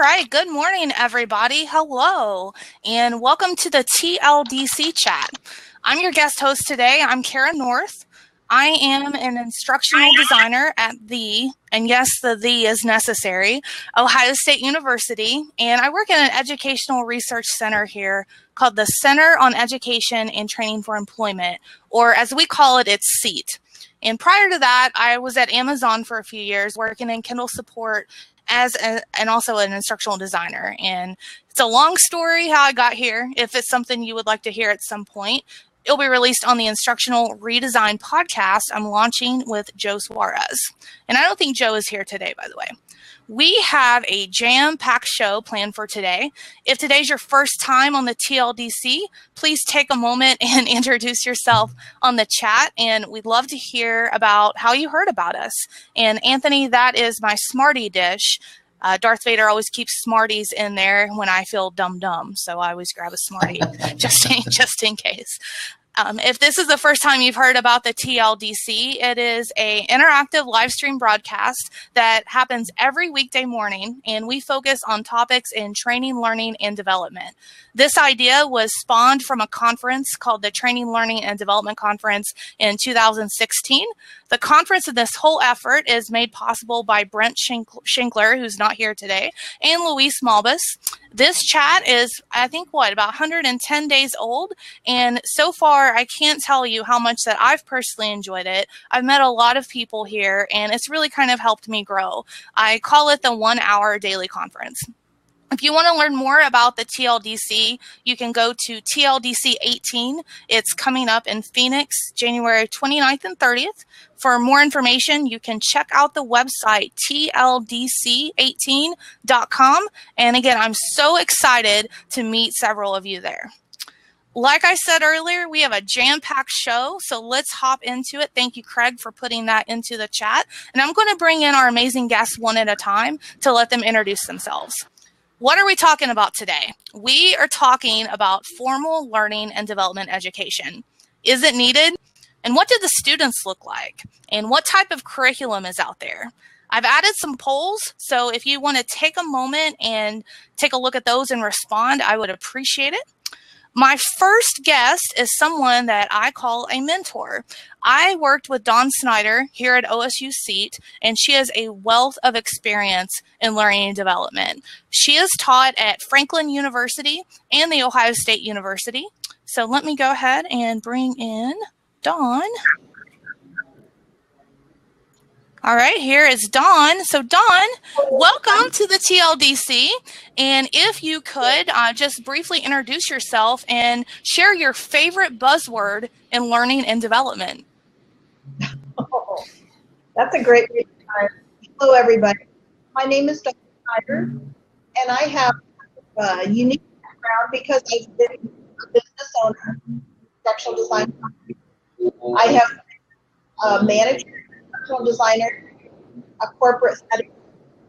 right. Good morning, everybody. Hello, and welcome to the TLDChat. I'm your guest host today. I'm Cara North. I am an instructional designer at and yes, the is necessary, Ohio State University, and I work in an educational research center here called the Center on Education and Training for Employment, or as we call it, it's CEAT. And prior to that, I was at Amazon for a few years working in Kindle support and also an instructional designer. And it's a long story how I got here. If it's something you would like to hear at some point, it'll be released on the Instructional Redesign podcast I'm launching with Joe Suarez. And I don't think Joe is here today, by the way. We have a jam-packed show planned for today. If today's your first time on the TLDC, please take a moment and introduce yourself on the chat, and we'd love to hear about how you heard about us. And Anthony, that is my Smartie dish. Darth Vader always keeps Smarties in there when I feel dumb, so I always grab a Smartie just in case. If this is the first time you've heard about the TLDC, it is an interactive live stream broadcast that happens every weekday morning, and we focus on topics in training, learning, and development. This idea was spawned from a conference called the Training, Learning, and Development Conference in 2016. The conference and this whole effort is made possible by Brent Shinkler, who's not here today, and Luis Malbus. This chat is, I think, about 110 days old, and so far, I can't tell you how much that I've personally enjoyed it. I've met a lot of people here, and it's really kind of helped me grow. I call it the 1 hour daily conference. If you want to learn more about the TLDC, you can go to TLDC 18. It's coming up in Phoenix, January 29th and 30th. For more information, you can check out the website, tldc18.com. And again, I'm so excited to meet several of you there. Like I said earlier, we have a jam-packed show, so let's hop into it. Thank you, Craig, for putting that into the chat. And I'm going to bring in our amazing guests one at a time to let them introduce themselves. What are we talking about today? We are talking about formal learning and development education. Is it needed? And what do the students look like? And what type of curriculum is out there? I've added some polls, so if you want to take a moment and take a look at those and respond, I would appreciate it. My first guest is someone that I call a mentor. I worked with Dawn Snyder here at OSU CEAT, and she has a wealth of experience in learning and development. She is taught at Franklin University and the Ohio State University. So let me go ahead and bring in Dawn. All right, here is Dawn. So Dawn, welcome to the TLDC. And if you could just briefly introduce yourself and share your favorite buzzword in learning and development. Oh, that's a great time. Hello, everybody. My name is Dawn Snyder, and I have a unique background because I've been a business owner, instructional design company. I have a manager, instructional designer, a corporate setting,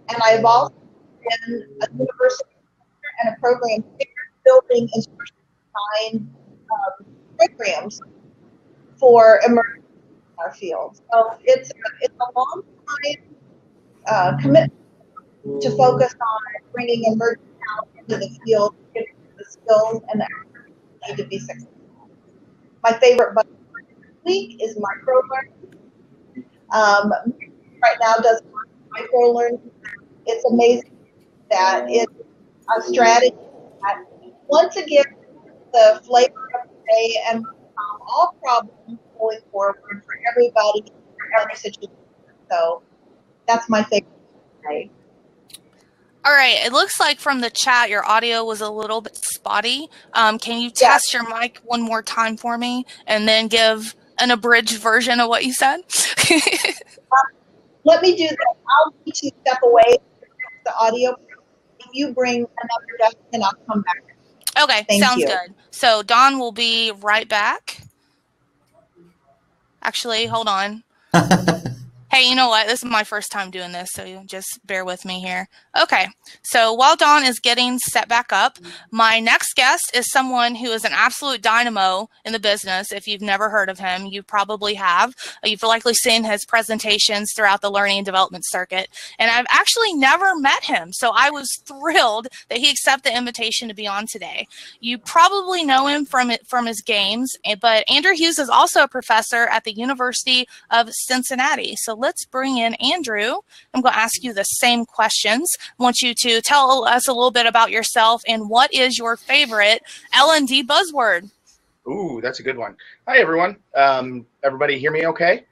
and I've also been a university and a program building instructional design programs for emerging in our field. So it's a long time commitment to focus on bringing emerging talent into the field, giving the skills and the efforts need to be successful. My favorite buzzword this week is micro-learning. Right now does micro-learning. It's amazing that it's a strategy that once again the flavor of the day and all problems going forward for everybody, for every situation. So that's my favorite today. All right. It looks like from the chat, your audio was a little bit spotty. Can you test your mic one more time for me and then give an abridged version of what you said? Let me do that. I'll need to step away from the audio. If you bring another guest, then I'll come back. Okay, sounds good. So Dawn will be right back. Actually, hold on. Hey, you know what? This is my first time doing this, so you just bear with me here. Okay, so while Dawn is getting set back up, my next guest is someone who is an absolute dynamo in the business. If you've never heard of him, you probably have. You've likely seen his presentations throughout the learning and development circuit, and I've actually never met him, so I was thrilled that he accepted the invitation to be on today. You probably know him from his games, but Andrew Hughes is also a professor at the University of Cincinnati. So let's bring in Andrew. I'm going to ask you the same questions. I want you to tell us a little bit about yourself and what is your favorite L&D buzzword? Ooh, that's a good one. Hi, everyone. Everybody hear me okay?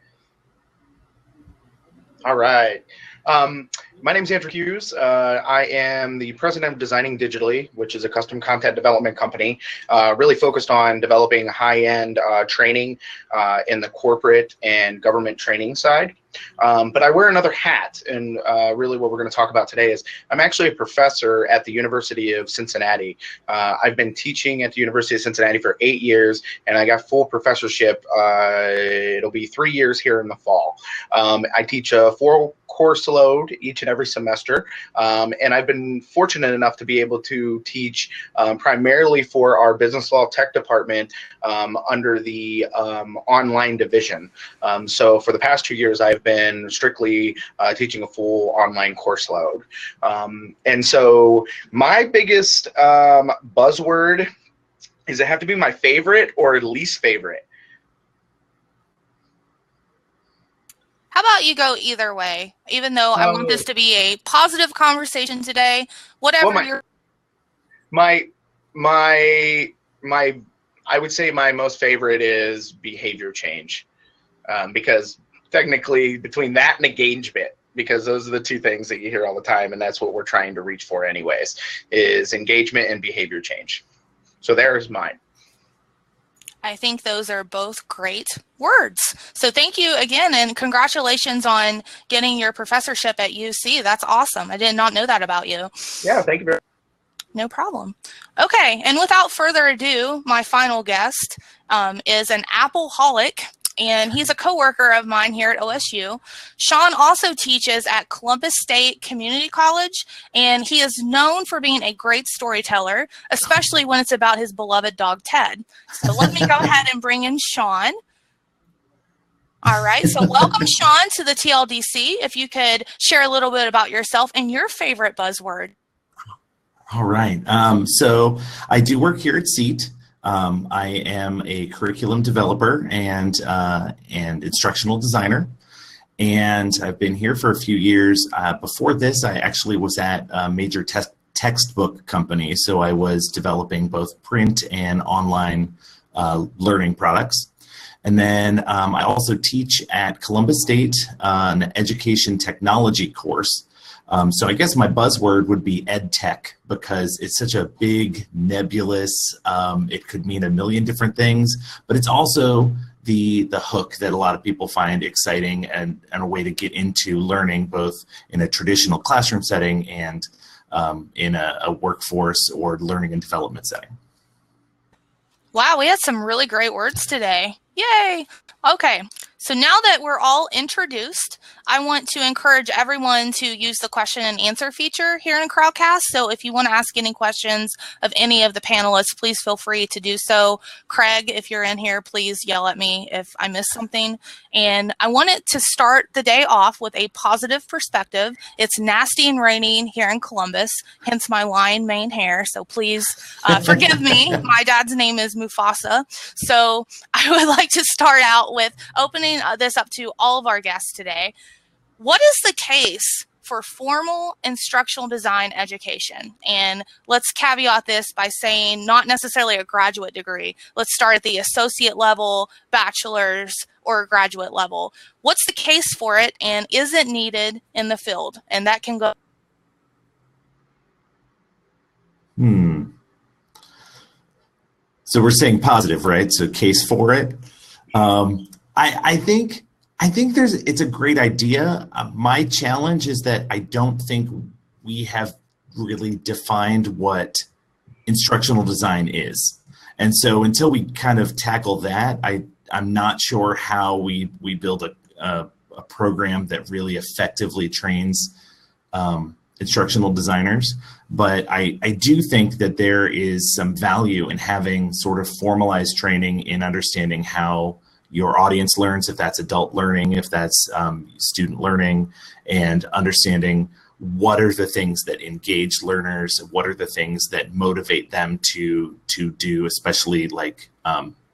All right. My name is Andrew Hughes. I am the president of Designing Digitally, which is a custom content development company, really focused on developing high-end training in the corporate and government training side. But I wear another hat, and really what we're going to talk about today is I'm actually a professor at the University of Cincinnati. I've been teaching at the University of Cincinnati for 8 years, and I got full professorship. It'll be 3 years here in the fall. I teach a 4-course load each and every semester, and I've been fortunate enough to be able to teach primarily for our business law tech department under the online division. So for the past 2 years, I've been strictly teaching a full online course load. And so my biggest buzzword, does it have to be my favorite or least favorite? How about you go either way, even though I want this to be a positive conversation today, whatever well, I would say my most favorite is behavior change, because technically between that and engagement, because those are the two things that you hear all the time, and that's what we're trying to reach for anyways, is engagement and behavior change. So there's mine. I think those are both great words. So thank you again, and congratulations on getting your professorship at UC. That's awesome. I did not know that about you. Yeah, thank you very much. No problem. Okay, and without further ado, my final guest is an Appleholic, and he's a coworker of mine here at OSU. Sean also teaches at Columbus State Community College, and he is known for being a great storyteller, especially when it's about his beloved dog, Ted. So let me go ahead and bring in Sean. All right, so welcome, Sean, to the TLDC. If you could share a little bit about yourself and your favorite buzzword. All right, so I do work here at SEAT. I am a curriculum developer and instructional designer, and I've been here for a few years. Before this, I actually was at a major textbook company, so I was developing both print and online learning products. And then I also teach at Columbus State an education technology course. So I guess my buzzword would be ed tech, because it's such a big, nebulous, it could mean a million different things, but it's also the hook that a lot of people find exciting and a way to get into learning, both in a traditional classroom setting and in a workforce or learning and development setting. Wow, we had some really great words today. Yay! Okay, so now that we're all introduced, I want to encourage everyone to use the question and answer feature here in Crowdcast. So if you want to ask any questions of any of the panelists, please feel free to do so. Craig, if you're in here, please yell at me if I miss something. And I wanted to start the day off with a positive perspective. It's nasty and raining here in Columbus, hence my lion mane hair. So please forgive me. My dad's name is Mufasa. So I would like to start out with opening this up to all of our guests today. What is the case for formal instructional design education? And let's caveat this by saying not necessarily a graduate degree. Let's start at the associate level, bachelor's, or graduate level. What's the case for it, and is it needed in the field? And that can go. So we're saying positive, right? So case for it. I think it's a great idea. My challenge is that I don't think we have really defined what instructional design is. And so until we kind of tackle that, I'm not sure how we build a a program that really effectively trains instructional designers. But I do think that there is some value in having sort of formalized training in understanding how your audience learns, if that's adult learning, if that's student learning, and understanding what are the things that engage learners, what are the things that motivate them to do, especially like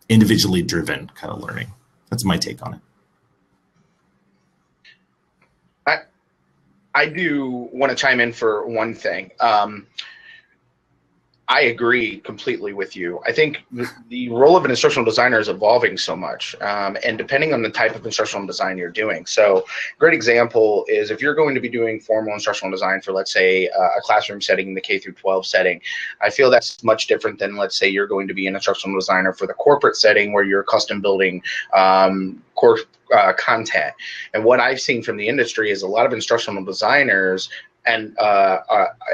individually driven kind of learning. That's my take on it. I do want to chime in for one thing. I agree completely with you. I think the role of an instructional designer is evolving so much, and depending on the type of instructional design you're doing. So a great example is if you're going to be doing formal instructional design for, let's say, a classroom setting in the K through 12 setting, I feel that's much different than, let's say, you're going to be an instructional designer for the corporate setting where you're custom building course content. And what I've seen from the industry is a lot of instructional designers and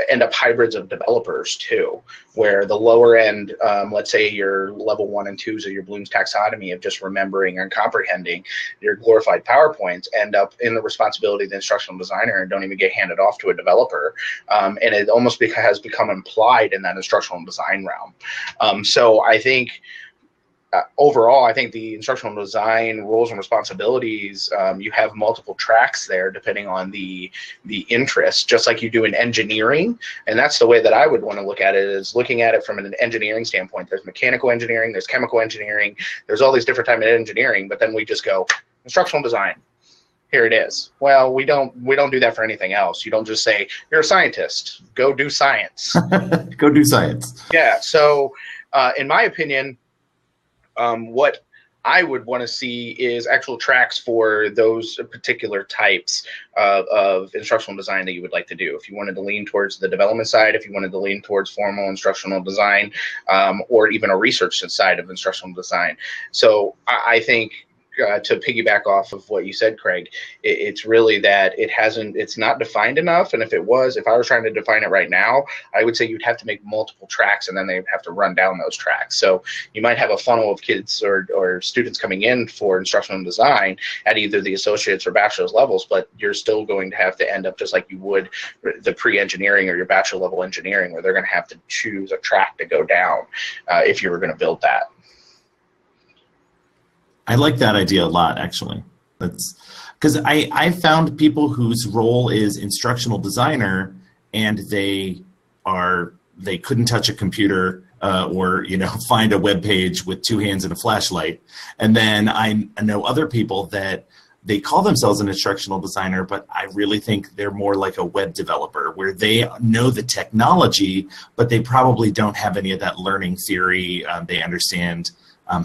end up hybrids of developers too, where the lower end, let's say your level 1 and 2s of your Bloom's taxonomy of just remembering and comprehending your glorified PowerPoints, end up in the responsibility of the instructional designer and don't even get handed off to a developer. And it almost has become implied in that instructional design realm. So I think overall, I think the instructional design roles and responsibilities, you have multiple tracks there depending on the interest, just like you do in engineering. And that's the way that I would want to look at it, is looking at it from an engineering standpoint. There's mechanical engineering, there's chemical engineering, there's all these different types of engineering, but then we just go instructional design. Here it is. Well, we don't do that for anything else. You don't just say, you're a scientist, go do science. Go do science. Yeah. So in my opinion, what I would want to see is actual tracks for those particular types of instructional design that you would like to do. If you wanted to lean towards the development side, if you wanted to lean towards formal instructional design, or even a research side of instructional design. So I think to piggyback off of what you said, Craig, it's really that it's not defined enough. And if I was trying to define it right now, I would say you'd have to make multiple tracks and then they'd have to run down those tracks. So you might have a funnel of kids or students coming in for instructional design at either the associate's or bachelor's levels, but you're still going to have to end up just like you would the pre-engineering or your bachelor level engineering, where they're going to have to choose a track to go down if you were going to build that. I like that idea a lot, actually. That's because I found people whose role is instructional designer and they couldn't touch a computer or find a web page with two hands and a flashlight. And then I know other people that they call themselves an instructional designer, but I really think they're more like a web developer, where they know the technology, but they probably don't have any of that learning theory. They understand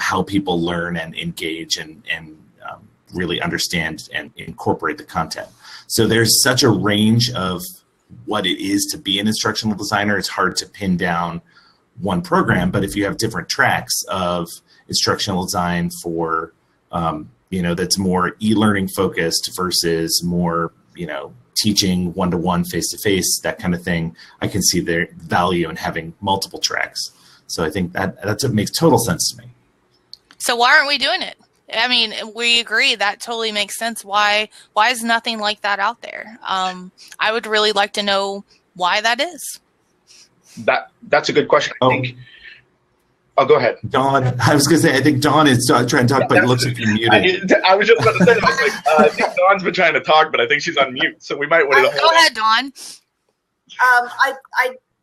how people learn and engage and really understand and incorporate the content. So there's such a range of what it is to be an instructional designer. It's hard to pin down one program, but if you have different tracks of instructional design for, that's more e-learning focused versus more, teaching one-to-one, face-to-face, that kind of thing, I can see their value in having multiple tracks. So I think that makes total sense to me. So why aren't we doing it? I mean, we agree that totally makes sense. Why is nothing like that out there? I would really like to know why that is. That's a good question. I think. Oh, go ahead. Dawn, I was going to say, I think Dawn is trying to talk, but it looks like you're muted. I was just about to say that. I was like, I think Dawn's been trying to talk, but I think she's on mute. So we might want to go ahead, Dawn.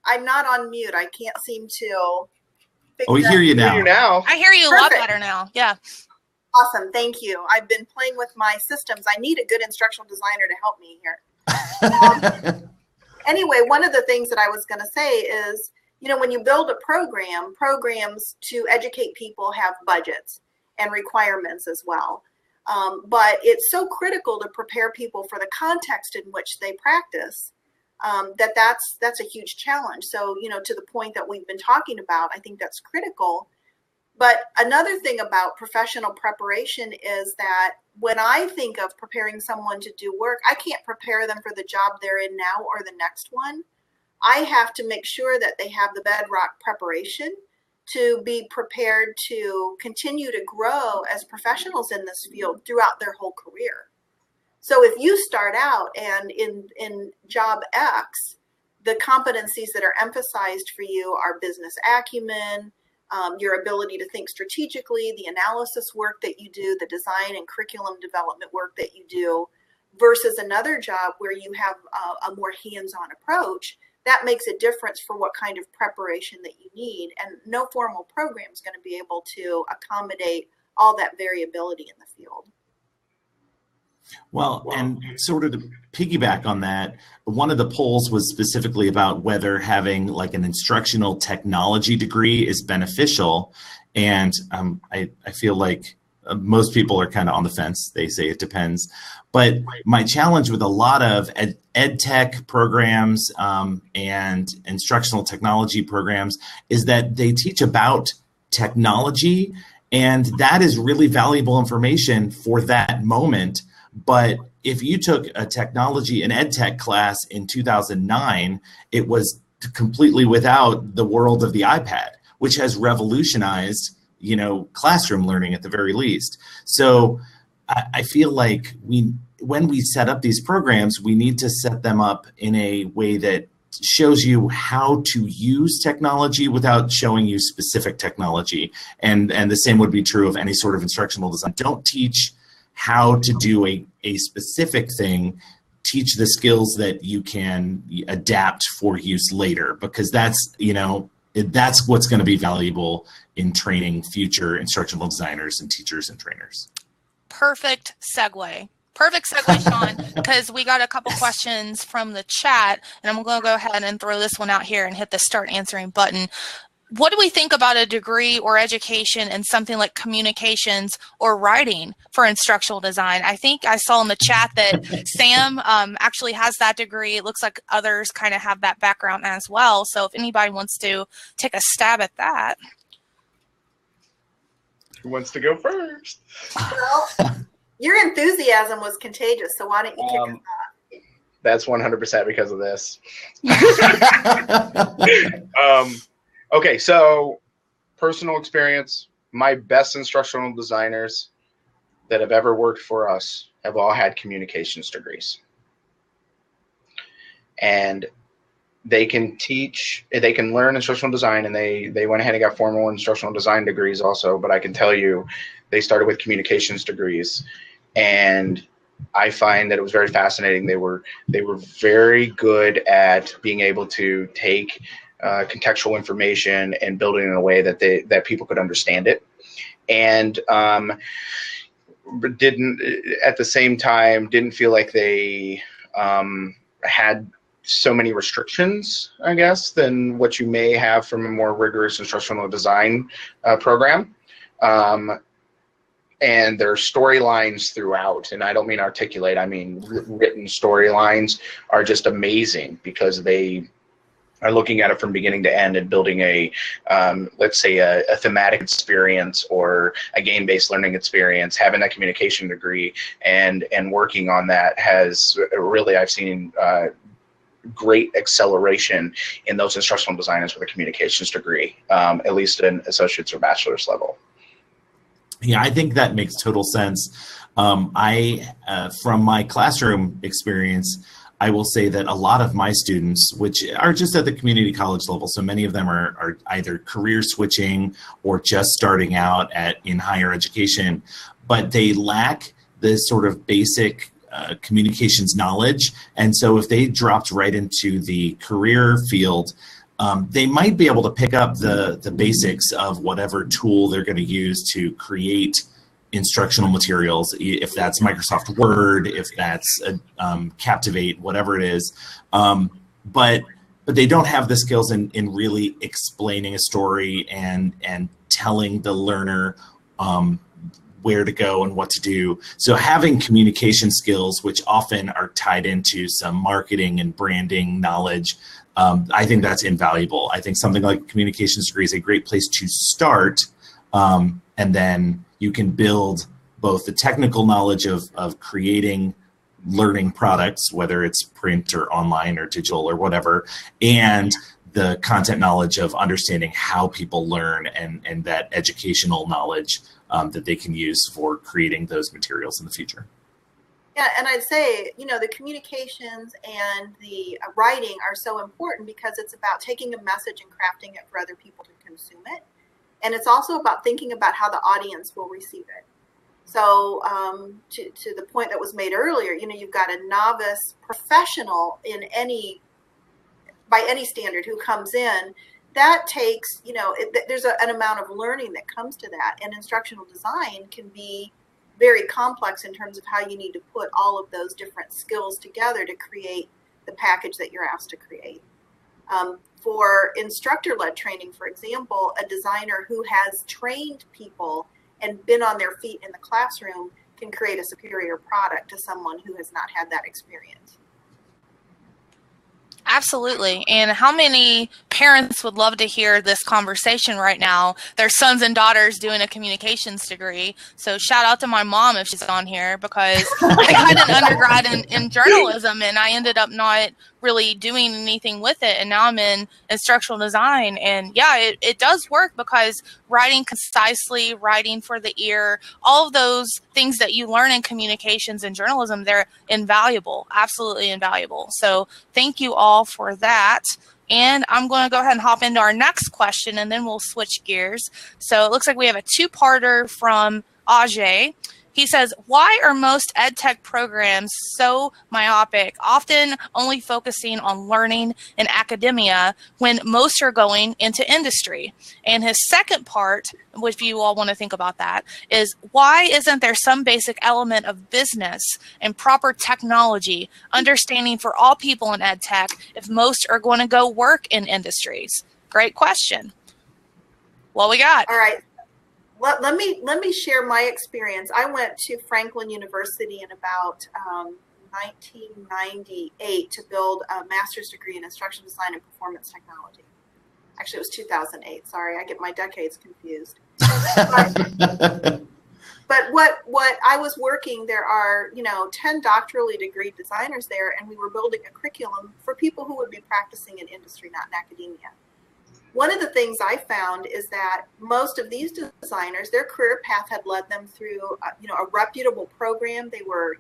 I'm not on mute. I can't seem to. We hear you now. I hear you a lot better now. Yeah. Awesome. Thank you. I've been playing with my systems. I need a good instructional designer to help me here. Anyway, one of the things that I was going to say is, when you build a programs to educate people have budgets and requirements as well. But it's so critical to prepare people for the context in which they practice. That's a huge challenge. So, to the point that we've been talking about, I think that's critical. But another thing about professional preparation is that when I think of preparing someone to do work, I can't prepare them for the job they're in now or the next one. I have to make sure that they have the bedrock preparation to be prepared to continue to grow as professionals in this field throughout their whole career. So if you start out and in job X, the competencies that are emphasized for you are business acumen, your ability to think strategically, the analysis work that you do, the design and curriculum development work that you do, versus another job where you have a more hands-on approach, that makes a difference for what kind of preparation that you need. And no formal program is going to be able to accommodate all that variability in the field. Well, and sort of to piggyback on that, one of the polls was specifically about whether having like an instructional technology degree is beneficial. And I feel like most people are kind of on the fence. They say it depends. But my challenge with a lot of ed tech programs and instructional technology programs is that they teach about technology, and that is really valuable information for that moment. But if you took a technology, an ed tech class in 2009, it was completely without the world of the iPad, which has revolutionized, classroom learning at the very least. So I feel like when we set up these programs, we need to set them up in a way that shows you how to use technology without showing you specific technology. And the same would be true of any sort of instructional design. Don't teach how to do a specific thing. Teach the skills that you can adapt for use later, because that's what's going to be valuable in training future instructional designers and teachers and trainers. Perfect segue. Perfect segue, Sean, because we got a couple questions from the chat, and I'm going to go ahead and throw this one out here and hit the start answering button. What do we think about a degree or education in something like communications or writing for instructional design? I think I saw in the chat that Sam actually has that degree. It looks like others kind of have that background as well. So if anybody wants to take a stab at that. Who wants to go first? Well, your enthusiasm was contagious, so why don't you kick us off? That's 100% because of this. Okay, so personal experience, my best instructional designers that have ever worked for us have all had communications degrees. And they can learn instructional design, and they went ahead and got formal instructional design degrees also, but I can tell you they started with communications degrees. And I find that it was very fascinating. They were very good at being able to take contextual information and build it in a way that people could understand it, and didn't at the same time didn't feel like they had so many restrictions, I guess, than what you may have from a more rigorous instructional design program. And their storylines throughout, and I don't mean articulate, I mean written storylines, are just amazing, because they are looking at it from beginning to end and building let's say a thematic experience or a game-based learning experience. Having that communication degree and working on that has really, I've seen great acceleration in those instructional designers with a communications degree, at least at an associate's or bachelor's level. Yeah, I think that makes total sense. From my classroom experience, I will say that a lot of my students, which are just at the community college level, so many of them are either career switching or just starting out in higher education, but they lack this sort of basic communications knowledge. And so if they dropped right into the career field, they might be able to pick up the basics of whatever tool they're going to use to create instructional materials, if that's Microsoft Word, if that's Captivate, whatever it is. But they don't have the skills in really explaining a story and telling the learner where to go and what to do. So having communication skills, which often are tied into some marketing and branding knowledge, I think that's invaluable. I think something like a communications degree is a great place to start, and then you can build both the technical knowledge of creating learning products, whether it's print or online or digital or whatever, and the content knowledge of understanding how people learn and that educational knowledge that they can use for creating those materials in the future. Yeah, and I'd say, the communications and the writing are so important because it's about taking a message and crafting it for other people to consume it. And it's also about thinking about how the audience will receive it. So to the point that was made earlier, you've got a novice professional by any standard who comes in. That takes, there's an amount of learning that comes to that. And instructional design can be very complex in terms of how you need to put all of those different skills together to create the package that you're asked to create. For instructor-led training, for example, a designer who has trained people and been on their feet in the classroom can create a superior product to someone who has not had that experience. Absolutely. And how many parents would love to hear this conversation right now? Their sons and daughters doing a communications degree. So shout out to my mom if she's on here, because I got an undergrad in journalism and I ended up not really doing anything with it. And now I'm in instructional design. And yeah, it does work because writing concisely, writing for the ear, all of those things that you learn in communications and journalism, they're invaluable, absolutely invaluable. So thank you all for that. And I'm going to go ahead and hop into our next question and then we'll switch gears. So it looks like we have a two-parter from Ajay. He says, why are most ed tech programs so myopic, often only focusing on learning in academia when most are going into industry? And his second part, which you all want to think about that, is why isn't there some basic element of business and proper technology understanding for all people in ed tech if most are going to go work in industries? Great question. What we got? All right. Let me share my experience. I went to Franklin University in about 1998 to build a master's degree in instructional design and performance technology. Actually, it was 2008. Sorry, I get my decades confused. But what I was working, there are 10 doctorally degree designers there, and we were building a curriculum for people who would be practicing in industry, not in academia. One of the things I found is that most of these designers, their career path had led them through, a reputable program. They were,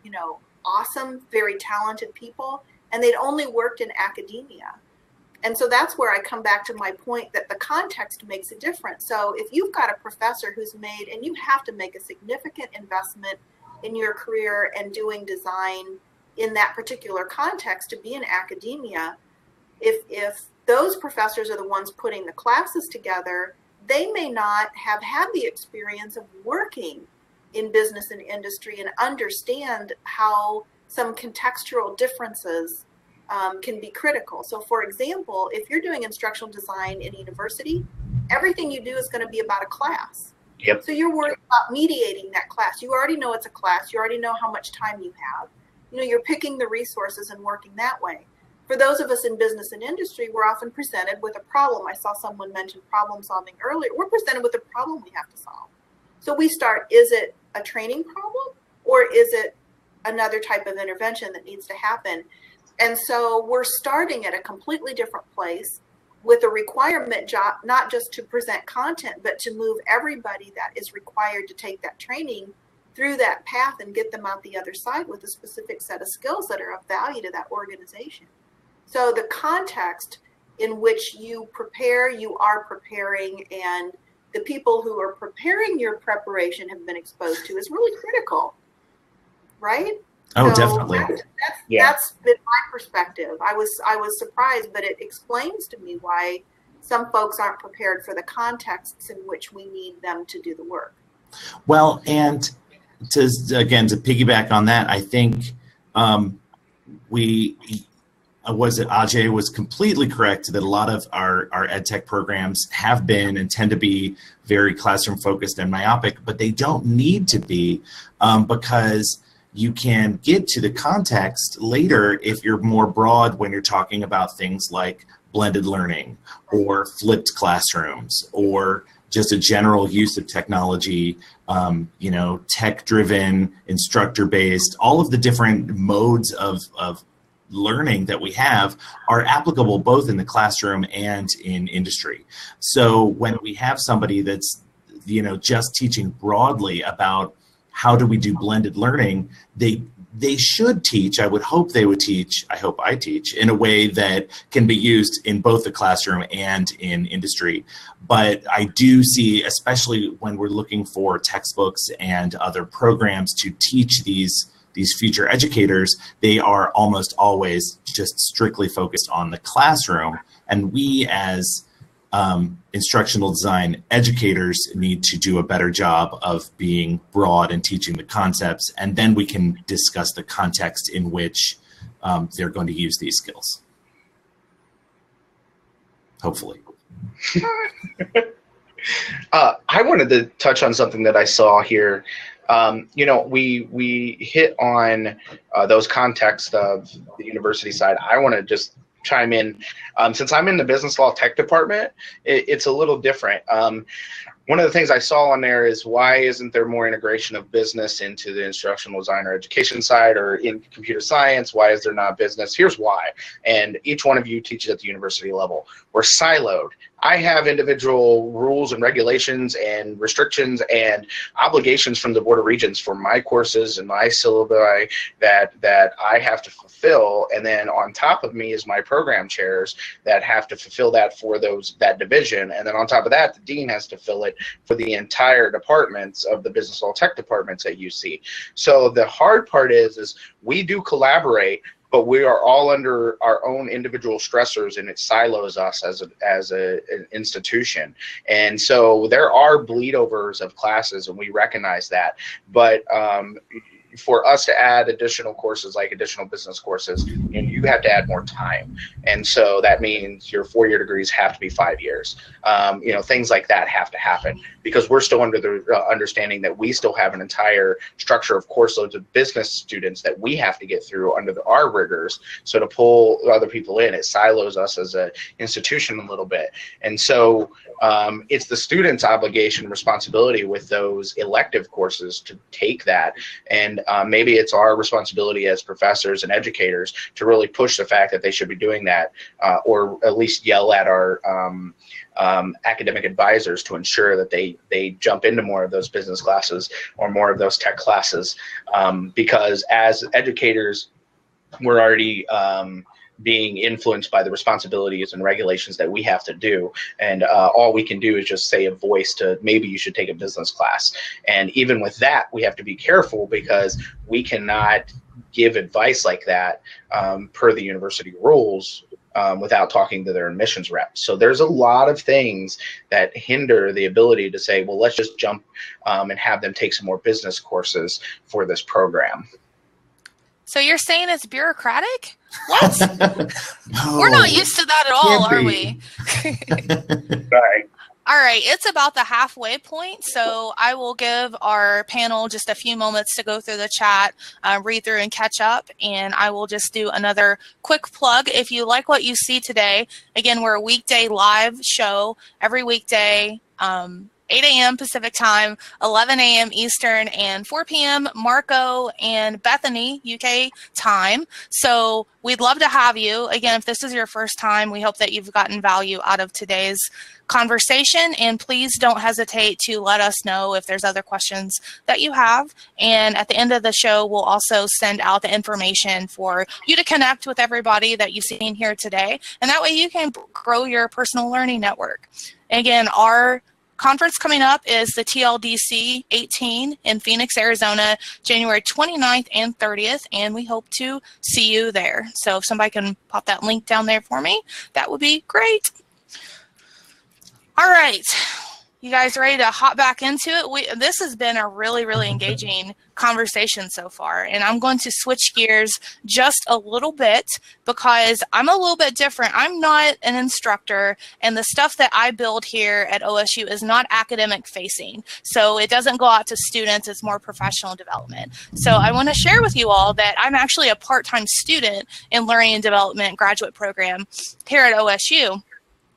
awesome, very talented people, and they'd only worked in academia. And so that's where I come back to my point that the context makes a difference. So if you've got a professor who's made, and you have to make a significant investment in your career and doing design in that particular context to be in academia, if those professors are the ones putting the classes together, they may not have had the experience of working in business and industry and understand how some contextual differences can be critical. So for example, if you're doing instructional design in a university, everything you do is going to be about a class. Yep. So you're worried about mediating that class. You already know it's a class. You already know how much time you have. You're picking the resources and working that way. For those of us in business and industry, we're often presented with a problem. I saw someone mention problem solving earlier. We're presented with a problem we have to solve. So we start, is it a training problem or is it another type of intervention that needs to happen? And so we're starting at a completely different place with a requirement job, not just to present content, but to move everybody that is required to take that training through that path and get them out the other side with a specific set of skills that are of value to that organization. So the context in which you prepare, you are preparing, and the people who are preparing your preparation have been exposed to is really critical, right? Oh, so definitely. That's been my perspective. I was surprised, but it explains to me why some folks aren't prepared for the contexts in which we need them to do the work. Well, and to piggyback on that, I think Ajay was completely correct that a lot of our ed tech programs have been and tend to be very classroom focused and myopic, but they don't need to be because you can get to the context later if you're more broad when you're talking about things like blended learning or flipped classrooms or just a general use of technology, tech-driven, instructor-based, all of the different modes of learning that we have are applicable both in the classroom and in industry. So when we have somebody that's, just teaching broadly about how do we do blended learning, they they should teach, I would hope they would teach, I hope I teach, in a way that can be used in both the classroom and in industry. But I do see, especially when we're looking for textbooks and other programs to teach these future educators, they are almost always just strictly focused on the classroom. And we as instructional design educators need to do a better job of being broad and teaching the concepts, and then we can discuss the context in which they're going to use these skills. Hopefully. I wanted to touch on something that I saw here. We hit on those contexts of the university side. I want to just chime in. Since I'm in the business law tech department, it's a little different. One of the things I saw on there is, why isn't there more integration of business into the instructional design or education side, or in computer science? Why is there not business? Here's why. And each one of you teaches at the university level. We're siloed. I have individual rules and regulations and restrictions and obligations from the Board of Regents for my courses and my syllabi that I have to fulfill. And then on top of me is my program chairs that have to fulfill that for that division. And then on top of that, the dean has to fill it for the entire departments of the business law tech departments at UC. So the hard part is we do collaborate, but we are all under our own individual stressors, and it silos us as an institution. And so there are bleed overs of classes, and we recognize that. But for us to add additional courses, like additional business courses, you have to add more time. And so that means your 4-year degrees have to be 5 years. Things like that have to happen, because we're still under the understanding that we still have an entire structure of course loads of business students that we have to get through under our rigors. So to pull other people in, it silos us as an institution a little bit. And so it's the student's obligation and responsibility with those elective courses to take that. And maybe it's our responsibility as professors and educators to really push the fact that they should be doing that, or at least yell at our academic advisors to ensure that they jump into more of those business classes or more of those tech classes, because as educators, we're already being influenced by the responsibilities and regulations that we have to do. And all we can do is just say a voice to, maybe you should take a business class. And even with that, we have to be careful, because we cannot give advice like that per the university rules without talking to their admissions rep. So there's a lot of things that hinder the ability to say, well, let's just jump and have them take some more business courses for this program. So you're saying it's bureaucratic? What? No, we're not used to that at all, are we? Right. All right, it's about the halfway point, so I will give our panel just a few moments to go through the chat, read through and catch up, and I will just do another quick plug. If you like what you see today, again, we're a weekday live show every weekday, 8 a.m. Pacific time, 11 a.m. Eastern, and 4 p.m. Marco and Bethany, UK time. So we'd love to have you. Again, if this is your first time, we hope that you've gotten value out of today's conversation, and please don't hesitate to let us know if there's other questions that you have. And at the end of the show, we'll also send out the information for you to connect with everybody that you've seen here today, and that way you can grow your personal learning network. Again, our conference coming up is the TLDC 18 in Phoenix, Arizona, January 29th and 30th, and we hope to see you there. So if somebody can pop that link down there for me, that would be great. All right, you guys ready to hop back into it? This has been a really, really engaging conversation so far, and I'm going to switch gears just a little bit because I'm a little bit different. I'm not an instructor, and the stuff that I build here at OSU is not academic facing, so it doesn't go out to students. It's more professional development. So I want to share with you all that I'm actually a part-time student in learning and development graduate program here at OSU.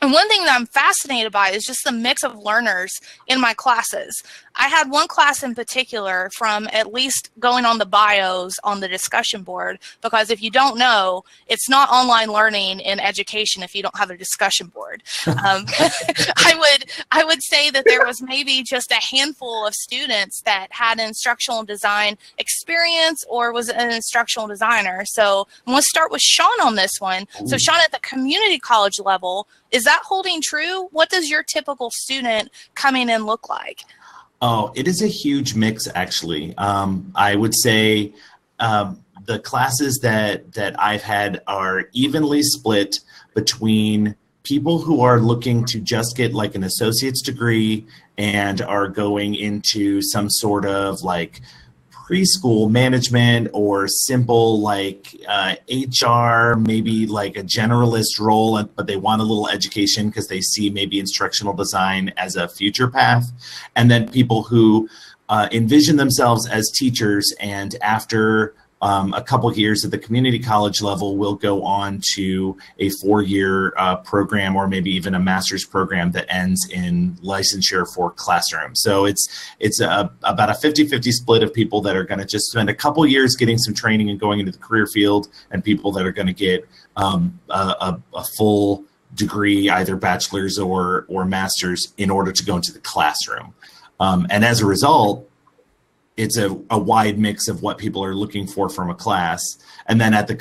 And one thing that I'm fascinated by is just the mix of learners in my classes. I had one class in particular from at least going on the bios on the discussion board, because if you don't know, it's not online learning in education if you don't have a discussion board. I would say that there was maybe just a handful of students that had an instructional design experience or was an instructional designer. So I'm going to start with Sean on this one. So Sean, at the community college level, is that holding true? What does your typical student coming in look like? Oh, it is a huge mix, actually. I would say the classes that I've had are evenly split between people who are looking to just get like an associate's degree and are going into some sort of like preschool management or simple like HR, maybe like a generalist role, but they want a little education because they see maybe instructional design as a future path. And then people who envision themselves as teachers, and after a couple of years at the community college level will go on to a 4-year program, or maybe even a master's program that ends in licensure for classroom. So it's about a 50-50 split of people that are going to just spend a couple of years getting some training and going into the career field, and people that are going to get a full degree, either bachelor's or master's, in order to go into the classroom. And as a result, it's a wide mix of what people are looking for from a class. And then at the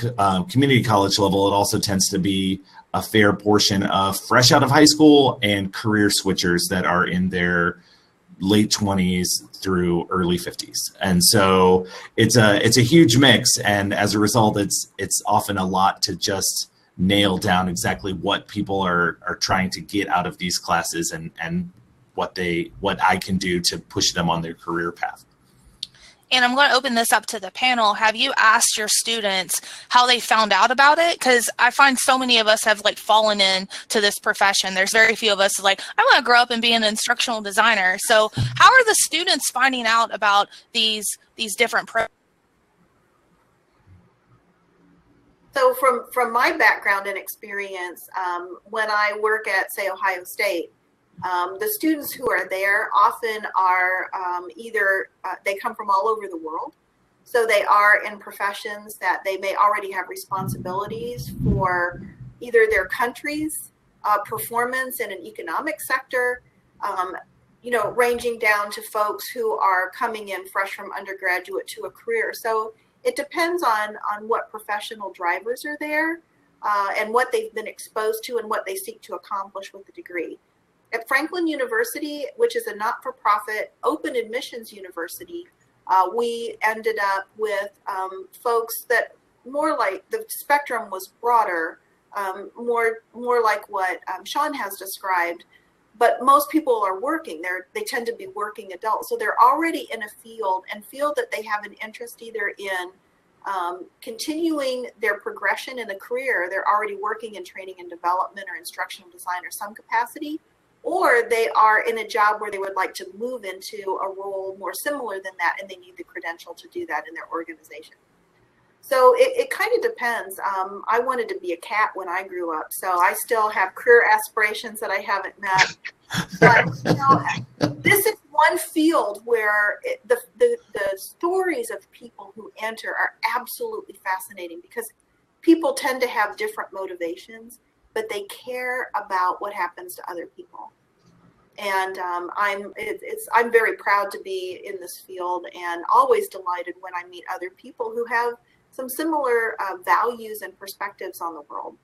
community college level, it also tends to be a fair portion of fresh out of high school and career switchers that are in their late 20s through early 50s. And so it's a huge mix. And as a result, it's often a lot to just nail down exactly what people are trying to get out of these classes, and what I can do to push them on their career path. And I'm going to open this up to the panel. Have you asked your students how they found out about it? Because I find so many of us have like fallen into this profession. There's very few of us like, I want to grow up and be an instructional designer. So how are the students finding out about these different programs? So from my background and experience, when I work at, say, Ohio State, the students who are there often are either they come from all over the world. So they are in professions that they may already have responsibilities for either their country's performance in an economic sector, ranging down to folks who are coming in fresh from undergraduate to a career. So it depends on what professional drivers are there and what they've been exposed to and what they seek to accomplish with the degree. At Franklin University, which is a not-for-profit open admissions university, we ended up with folks that more like the spectrum was broader, more like what Sean has described. But most people are working. They tend to be working adults. So they're already in a field that they have an interest either in continuing their progression in a career. They're already working in training and development or instructional design or some capacity, or they are in a job where they would like to move into a role more similar than that, and they need the credential to do that in their organization. So it kind of depends. I wanted to be a cat when I grew up, so I still have career aspirations that I haven't met. But this is one field where the stories of people who enter are absolutely fascinating, because people tend to have different motivations, but they care about what happens to other people. And I'm very proud to be in this field, and always delighted when I meet other people who have some similar values and perspectives on the world.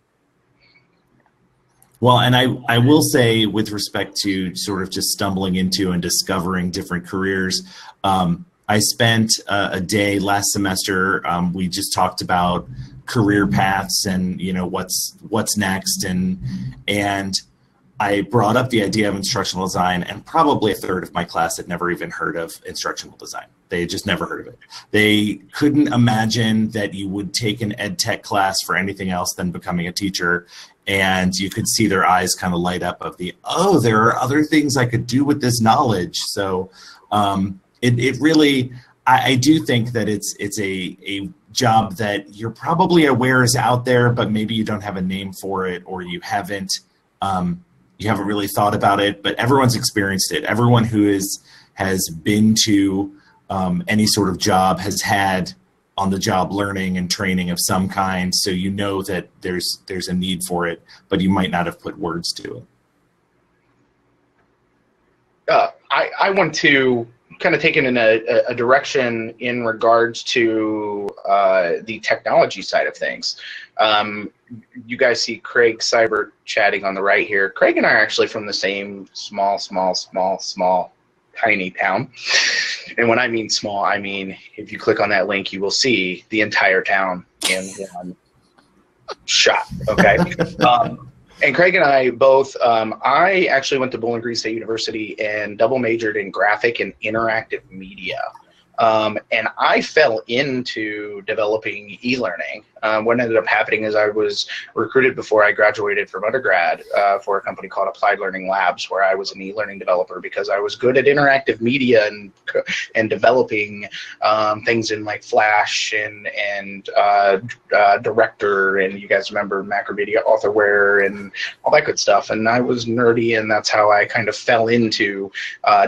Well, and I will say, with respect to sort of just stumbling into and discovering different careers, I spent a day last semester. We just talked about career paths and what's next, and I brought up the idea of instructional design, and probably a third of my class had never even heard of instructional design. They had just never heard of it. They couldn't imagine that you would take an ed tech class for anything else than becoming a teacher. And you could see their eyes kind of light up of there are other things I could do with this knowledge. So it really, I do think that it's a job that you're probably aware is out there, but maybe you don't have a name for it, or you haven't you haven't really thought about it, but everyone's experienced it. Everyone who has been to any sort of job has had on-the-job learning and training of some kind, so you know that there's a need for it, but you might not have put words to it. I want to kind of take it in a direction in regards to the technology side of things. You guys see Craig Seibert chatting on the right here. Craig and I are actually from the same small, tiny town. And when I mean small, I mean if you click on that link, you will see the entire town in one shot. Okay. And Craig and I both, I actually went to Bowling Green State University and double majored in graphic and interactive media. And I fell into developing e-learning. What ended up happening is I was recruited before I graduated from undergrad for a company called Applied Learning Labs, where I was an e-learning developer because I was good at interactive media and developing things in like Flash and Director, and you guys remember Macromedia Authorware and all that good stuff. And I was nerdy, and that's how I kind of fell into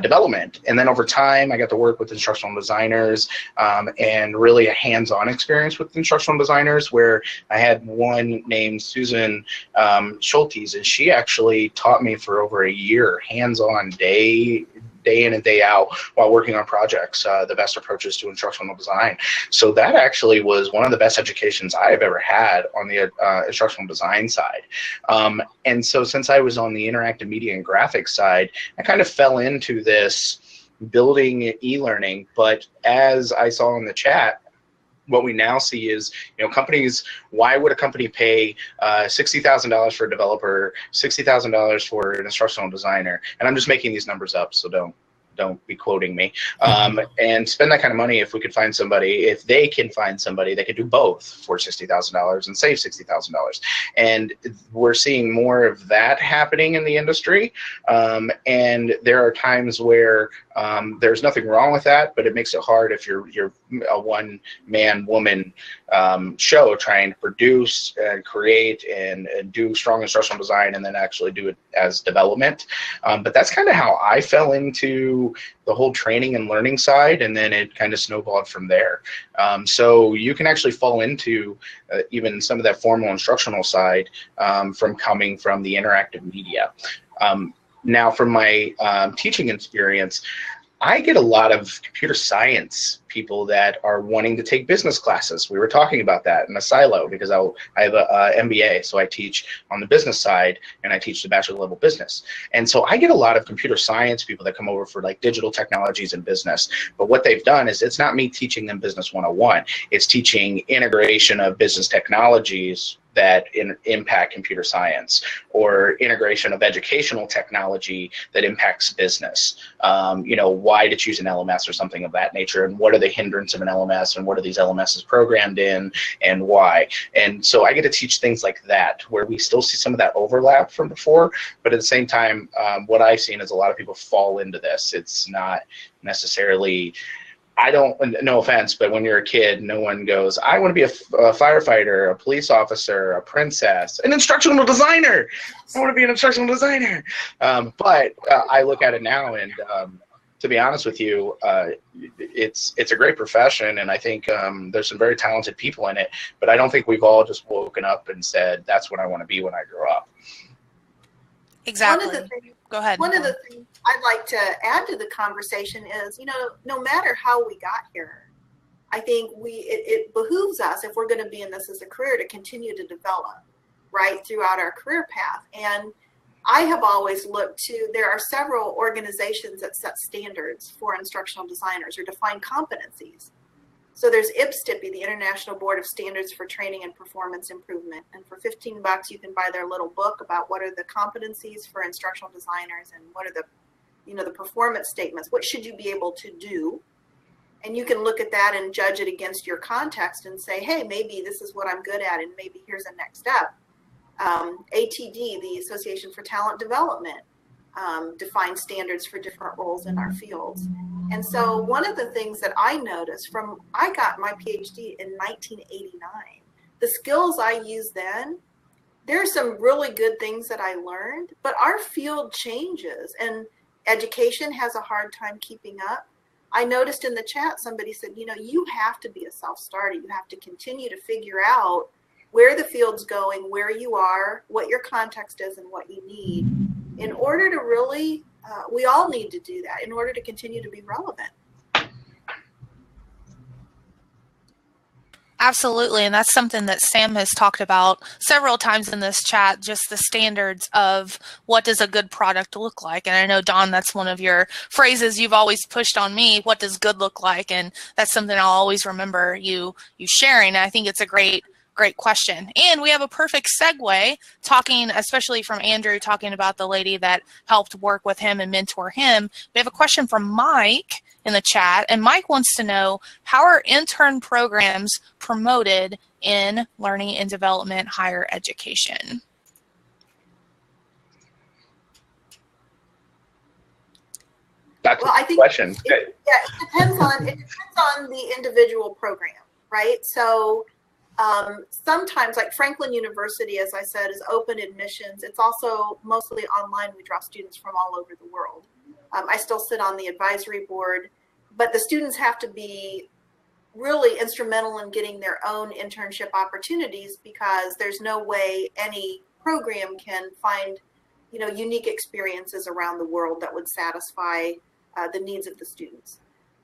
development. And then over time, I got to work with instructional designers and really a hands-on experience with instructional designers, where I had one named Susan Schultes, and she actually taught me for over a year, hands-on, day in and day out, while working on projects, the best approaches to instructional design. So that actually was one of the best educations I have ever had on the instructional design side. And so since I was on the interactive media and graphics side, I kind of fell into this building e-learning. But as I saw in the chat, what we now see is, companies, why would a company pay $60,000 for a developer, $60,000 for an instructional designer? And I'm just making these numbers up, so don't be quoting me. And spend that kind of money if we could find somebody, if they can find somebody that could do both for $60,000 and save $60,000. And we're seeing more of that happening in the industry. And there are times where there's nothing wrong with that, but it makes it hard if you're a one-man, woman show trying to produce and create and do strong instructional design and then actually do it as development. But that's kind of how I fell into the whole training and learning side, and then it kind of snowballed from there. So you can actually fall into even some of that formal instructional side from coming from the interactive media. Now, from my teaching experience, I get a lot of computer science people that are wanting to take business classes. We were talking about that in a silo because I have a MBA, so I teach on the business side and I teach the bachelor level business. And so I get a lot of computer science people that come over for like digital technologies and business. But what they've done is it's not me teaching them business 101. It's teaching integration of business technologies that impact computer science, or integration of educational technology that impacts business. Why to choose an LMS or something of that nature, and what are the hindrances of an LMS, and what are these LMSs programmed in, and why. And so I get to teach things like that, where we still see some of that overlap from before, but at the same time, what I've seen is a lot of people fall into this. It's not necessarily, no offense, but when you're a kid, no one goes, I want to be a firefighter, a police officer, a princess, an instructional designer. I want to be an instructional designer. But I look at it now, and to be honest with you, it's a great profession, and I think there's some very talented people in it, but I don't think we've all just woken up and said, that's what I want to be when I grow up. Exactly. Go ahead. One of the things I'd like to add to the conversation is, no matter how we got here, I think it behooves us, if we're going to be in this as a career, to continue to develop, right, throughout our career path. And I have always looked to, there are several organizations that set standards for instructional designers or define competencies. So there's IBSTIPI, the International Board of Standards for Training and Performance Improvement. And for $15, you can buy their little book about what are the competencies for instructional designers and what are the, the performance statements. What should you be able to do? And you can look at that and judge it against your context and say, hey, maybe this is what I'm good at, and maybe here's a next step. ATD, the Association for Talent Development, defines standards for different roles in our fields. And so one of the things that I noticed I got my PhD in 1989. The skills I used then there are some really good things that I learned, but our field changes and education has a hard time keeping up. I noticed in the chat, somebody said, you know, you have to be a self-starter. You have to continue to figure out where the field's going, where you are, what your context is, and what you need in order to really, we all need to do that in order to continue to be relevant. Absolutely, and that's something that Sam has talked about several times in this chat, just the standards of what does a good product look like. And I know, Dawn, that's one of your phrases you've always pushed on me, what does good look like? And that's something I'll always remember you sharing. And I think it's a great question. And we have a perfect segue talking, especially from Andrew, talking about the lady that helped work with him and mentor him. We have a question from Mike in the chat, and Mike wants to know, how are intern programs promoted in learning and development higher education? That's well, a good question. It depends on the individual program, right? So sometimes, like Franklin University, as I said, is open admissions. It's also mostly online. We draw students from all over the world. I still sit on the advisory board, but the students have to be really instrumental in getting their own internship opportunities, because there's no way any program can find, you know, unique experiences around the world that would satisfy the needs of the students.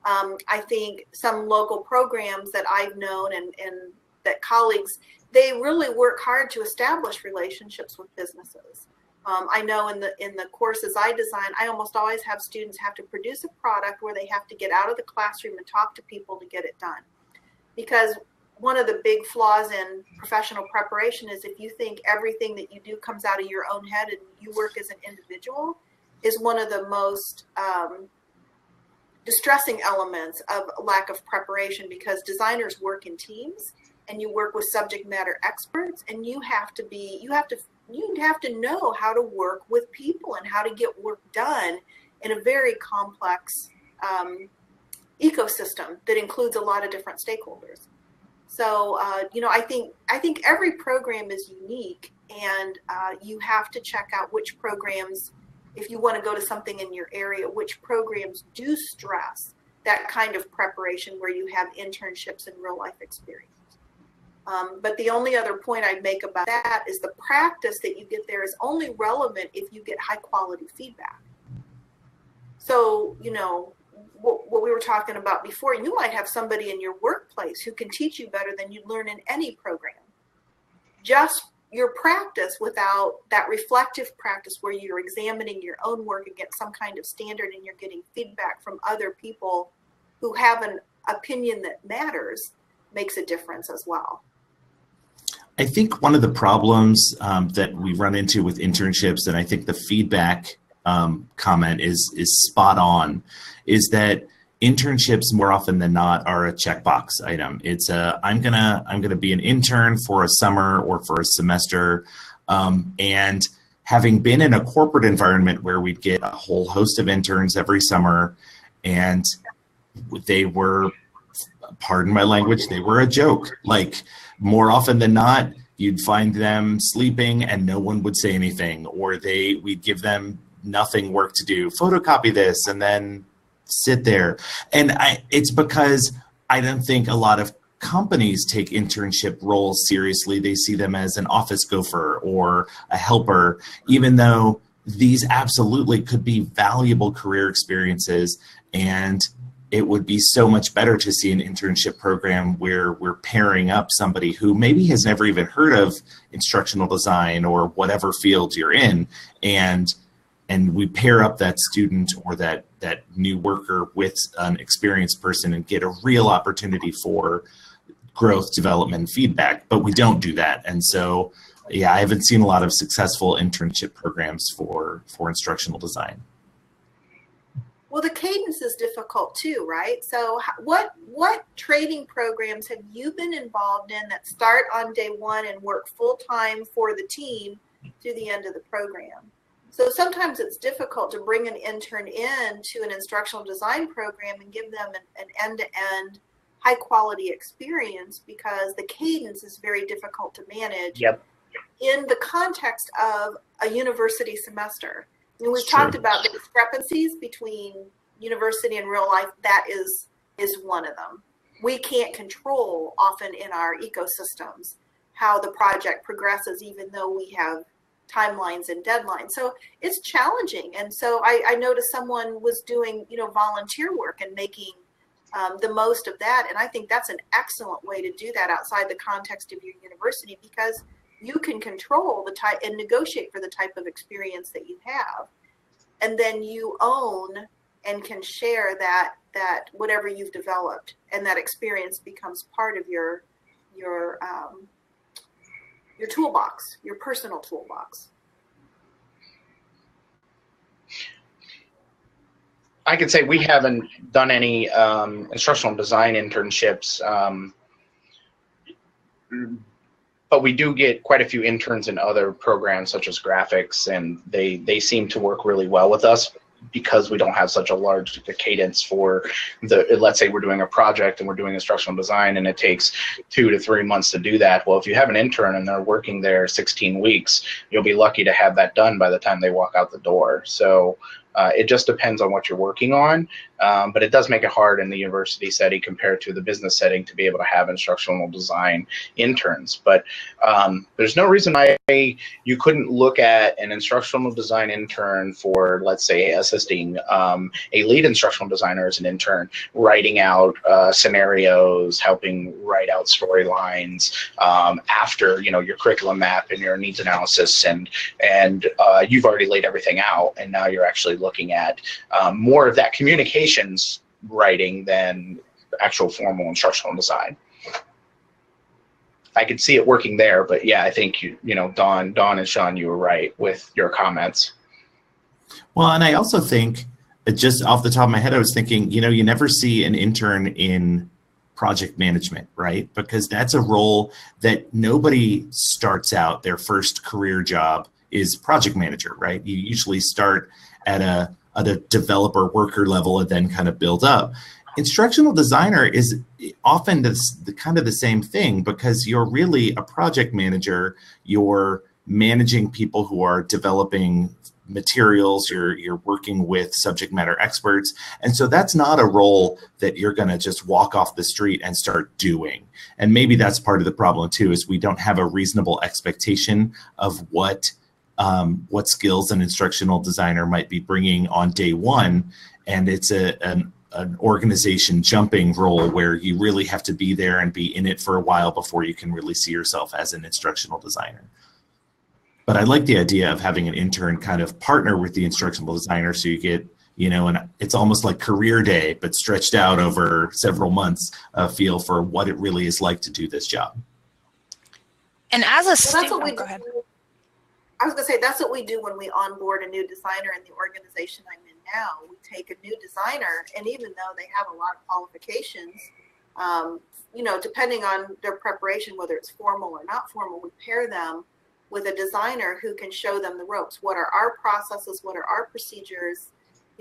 I think some local programs that I've known and that colleagues, they really work hard to establish relationships with businesses. I know in the courses I design, I almost always have students have to produce a product where they have to get out of the classroom and talk to people to get it done. Because one of the big flaws in professional preparation is if you think everything that you do comes out of your own head and you work as an individual, is one of the most distressing elements of lack of preparation, because designers work in teams and you work with subject matter experts, and you have to know how to work with people and how to get work done in a very complex ecosystem that includes a lot of different stakeholders. So, you know, I think every program is unique, and you have to check out which programs, if you want to go to something in your area, which programs do stress that kind of preparation where you have internships and real life experience. But the only other point I'd make about that is the practice that you get there is only relevant if you get high quality feedback. So, you know, what we were talking about before, you might have somebody in your workplace who can teach you better than you'd learn in any program. Just your practice without that reflective practice where you're examining your own work against some kind of standard and you're getting feedback from other people who have an opinion that matters makes a difference as well. I think one of the problems that we run into with internships, and I think the feedback comment is spot on, is that internships more often than not are a checkbox item. It's I'm gonna be an intern for a summer or for a semester, and having been in a corporate environment where we'd get a whole host of interns every summer, and they were, pardon my language, they were a joke. Like, more often than not, you'd find them sleeping and no one would say anything, or we'd give them nothing work to do, photocopy this and then sit there. And it's because I don't think a lot of companies take internship roles seriously. They see them as an office gopher or a helper, even though these absolutely could be valuable career experiences. And it would be so much better to see an internship program where we're pairing up somebody who maybe has never even heard of instructional design or whatever field you're in, and we pair up that student or that new worker with an experienced person and get a real opportunity for growth, development, feedback. But we don't do that. And so, yeah, I haven't seen a lot of successful internship programs for instructional design. Well, the cadence is difficult too, right? So what training programs have you been involved in that start on day one and work full time for the team through the end of the program? So sometimes it's difficult to bring an intern in to an instructional design program and give them an end-to-end high quality experience, because the cadence is very difficult to manage. Yep. in the context of a university semester. And we've talked about the discrepancies between university and real life. That is one of them. We can't control often in our ecosystems how the project progresses, even though we have timelines and deadlines. So it's challenging. And so I noticed someone was doing, volunteer work and making the most of that. And I think that's an excellent way to do that outside the context of your university, because you can control the type and negotiate for the type of experience that you have. And then you own and can share that whatever you've developed, and that experience becomes part of your toolbox, your personal toolbox. I can say we haven't done any instructional design internships, but we do get quite a few interns in other programs such as graphics, and they seem to work really well with us because we don't have such a large cadence for let's say we're doing a project and we're doing instructional design and it takes 2 to 3 months to do that. Well, if you have an intern and they're working there 16 weeks, you'll be lucky to have that done by the time they walk out the door. So it just depends on what you're working on, but it does make it hard in the university setting compared to the business setting to be able to have instructional design interns. But there's no reason why you couldn't look at an instructional design intern for, let's say, assisting a lead instructional designer as an intern, writing out scenarios, helping write out storylines after your curriculum map and your needs analysis, and you've already laid everything out, and now you're actually looking at more of that communications writing than actual formal instructional design. I could see it working there, but yeah, I think Dawn and Sean, you were right with your comments. Well, and I also think, just off the top of my head, I was thinking, you never see an intern in project management, right? Because that's a role that nobody starts out their first career job is project manager, right? You usually start at a developer worker level and then kind of build up. Instructional designer is often the kind of the same thing, because you're really a project manager. You're managing people who are developing materials. You're working with subject matter experts. And so that's not a role that you're going to just walk off the street and start doing. And maybe that's part of the problem too, is we don't have a reasonable expectation of what skills an instructional designer might be bringing on day one. And it's an organization jumping role where you really have to be there and be in it for a while before you can really see yourself as an instructional designer. But I like the idea of having an intern kind of partner with the instructional designer, so you get, and it's almost like career day, but stretched out over several months, a feel for what it really is like to do this job. And as a student, go ahead. I was going to say, that's what we do when we onboard a new designer in the organization I'm in now. We take a new designer, and even though they have a lot of qualifications, depending on their preparation, whether it's formal or not formal, we pair them with a designer who can show them the ropes. What are our processes? What are our procedures?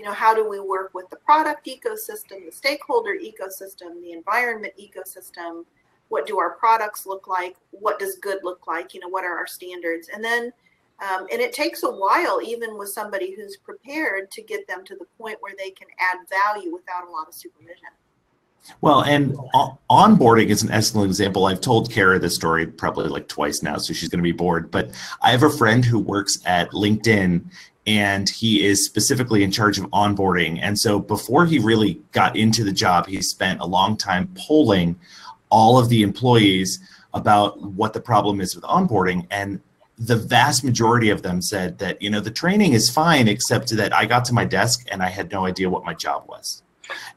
How do we work with the product ecosystem, the stakeholder ecosystem, the environment ecosystem? What do our products look like? What does good look like? What are our standards? And then and it takes a while, even with somebody who's prepared, to get them to the point where they can add value without a lot of supervision. Well, and onboarding is an excellent example. I've told Cara this story probably like twice now, so she's going to be bored. But I have a friend who works at LinkedIn, and he is specifically in charge of onboarding. And so before he really got into the job, he spent a long time polling all of the employees about what the problem is with onboarding. And the vast majority of them said that, the training is fine, except that I got to my desk and I had no idea what my job was.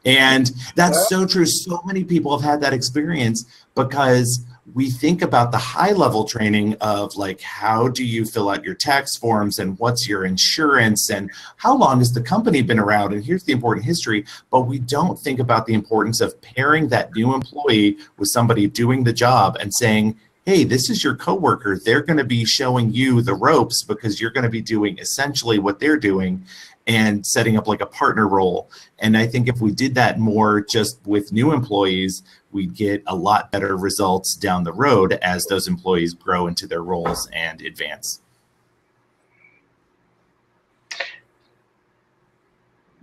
And that's so true. So many people have had that experience, because we think about the high level training of like, how do you fill out your tax forms, and what's your insurance, and how long has the company been around, and here's the important history. But we don't think about the importance of pairing that new employee with somebody doing the job and saying, hey, this is your coworker. They're going to be showing you the ropes because you're going to be doing essentially what they're doing and setting up like a partner role. And I think if we did that more just with new employees, we'd get a lot better results down the road as those employees grow into their roles and advance.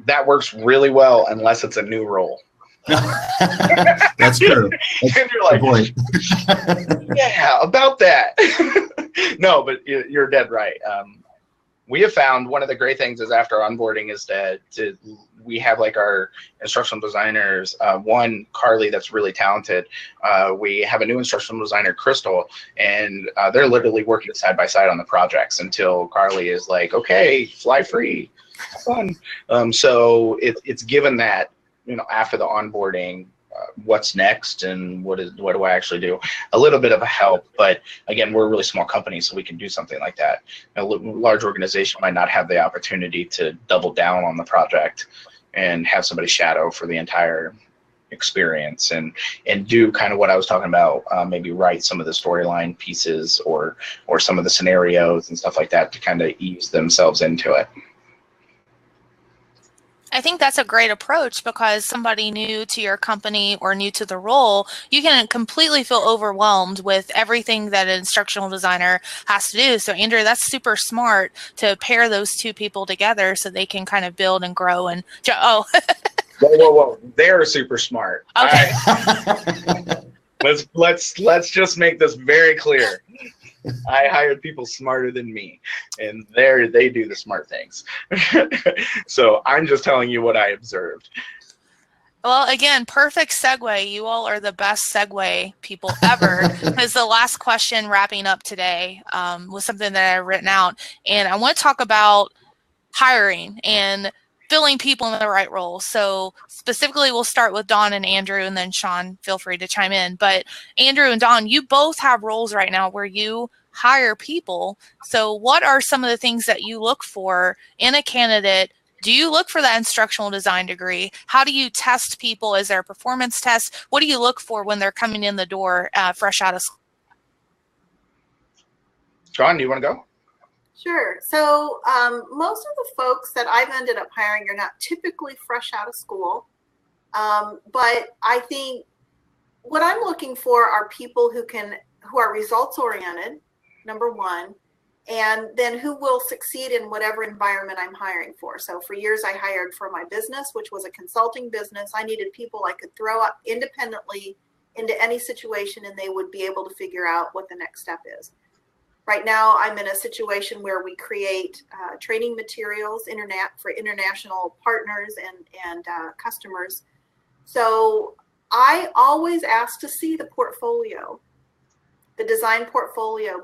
That works really well unless it's a new role. That's true. That's and you're like, point. yeah, about that. No, but you're dead right. We have found one of the great things is after onboarding is that we have like our instructional designers, one, Carly, that's really talented. We have a new instructional designer, Crystal, and they're literally working side by side on the projects until Carly is like, okay, fly free, fun. So it's given that, you know, after the onboarding, what's next and what do I actually do? A little bit of a help, but again, we're a really small company, so we can do something like that. A large organization might not have the opportunity to double down on the project and have somebody shadow for the entire experience and do kind of what I was talking about, maybe write some of the storyline pieces or some of the scenarios and stuff like that to kind of ease themselves into it. I think that's a great approach because somebody new to your company or new to the role, you can completely feel overwhelmed with everything that an instructional designer has to do. So Andrew, that's super smart to pair those two people together so they can kind of build and grow and whoa. Whoa. They're super smart. Okay. Let's just make this very clear. I hired people smarter than me, and they do the smart things. So I'm just telling you what I observed. Well, again, perfect segue. You all are the best segue people ever. Because the last question wrapping up today was something that I've written out. And I want to talk about hiring and filling people in the right roles. So specifically, we'll start with Dawn and Andrew, and then Sean, feel free to chime in. But Andrew and Dawn, you both have roles right now where you hire people. So what are some of the things that you look for in a candidate? Do you look for that instructional design degree? How do you test people? Is there a performance test? What do you look for when they're coming in the door fresh out of school? Dawn, do you want to go? Sure. So most of the folks that I've ended up hiring are not typically fresh out of school. But I think what I'm looking for are people who are results oriented, number one, and then who will succeed in whatever environment I'm hiring for. So for years I hired for my business, which was a consulting business. I needed people I could throw up independently into any situation and they would be able to figure out what the next step is. Right now, I'm in a situation where we create training materials for international partners and customers. So I always ask to see the portfolio, the design portfolio,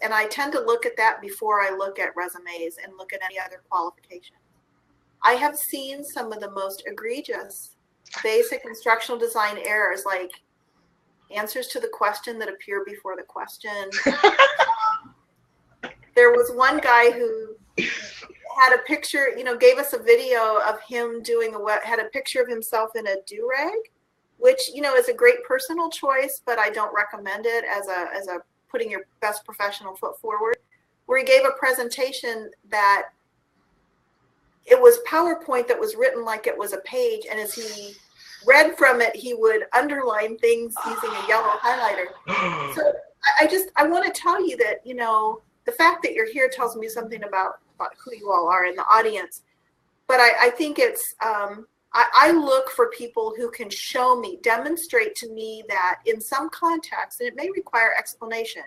and I tend to look at that before I look at resumes and look at any other qualifications. I have seen some of the most egregious basic instructional design errors, like answers to the question that appear before the question. There was one guy who had a picture, gave us a video of him had a picture of himself in a do-rag, which, is a great personal choice, but I don't recommend it as a putting your best professional foot forward, where he gave a presentation that it was PowerPoint that was written like it was a page. And as he read from it, he would underline things using a yellow highlighter. So I want to tell you that, the fact that you're here tells me something about who you all are in the audience. But I think it's, I look for people who can demonstrate to me that in some context, and it may require explanation,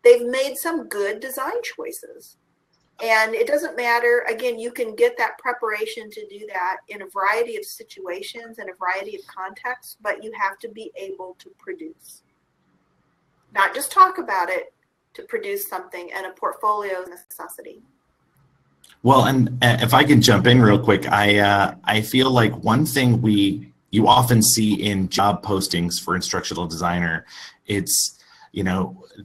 they've made some good design choices. And it doesn't matter, again, you can get that preparation to do that in a variety of situations and a variety of contexts, but you have to be able to produce. Not just talk about it, to produce something, and a portfolio is a necessity. Well, and if I can jump in real quick, I feel like one thing you often see in job postings for instructional designer, it's,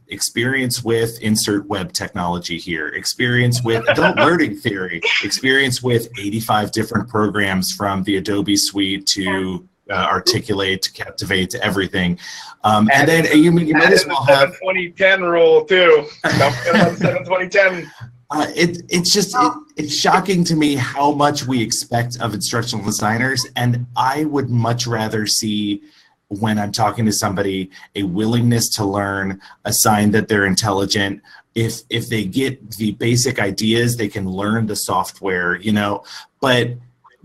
experience with insert web technology here, experience with adult learning theory, experience with 85 different programs from the Adobe suite to articulate, to captivate, to everything. And then you might as well have 7-20-10 rule too. Don't forget about the 7-20-10. It's shocking to me how much we expect of instructional designers, and I would much rather see, when I'm talking to somebody, a willingness to learn, a sign that they're intelligent. If they get the basic ideas, they can learn the software, you know, but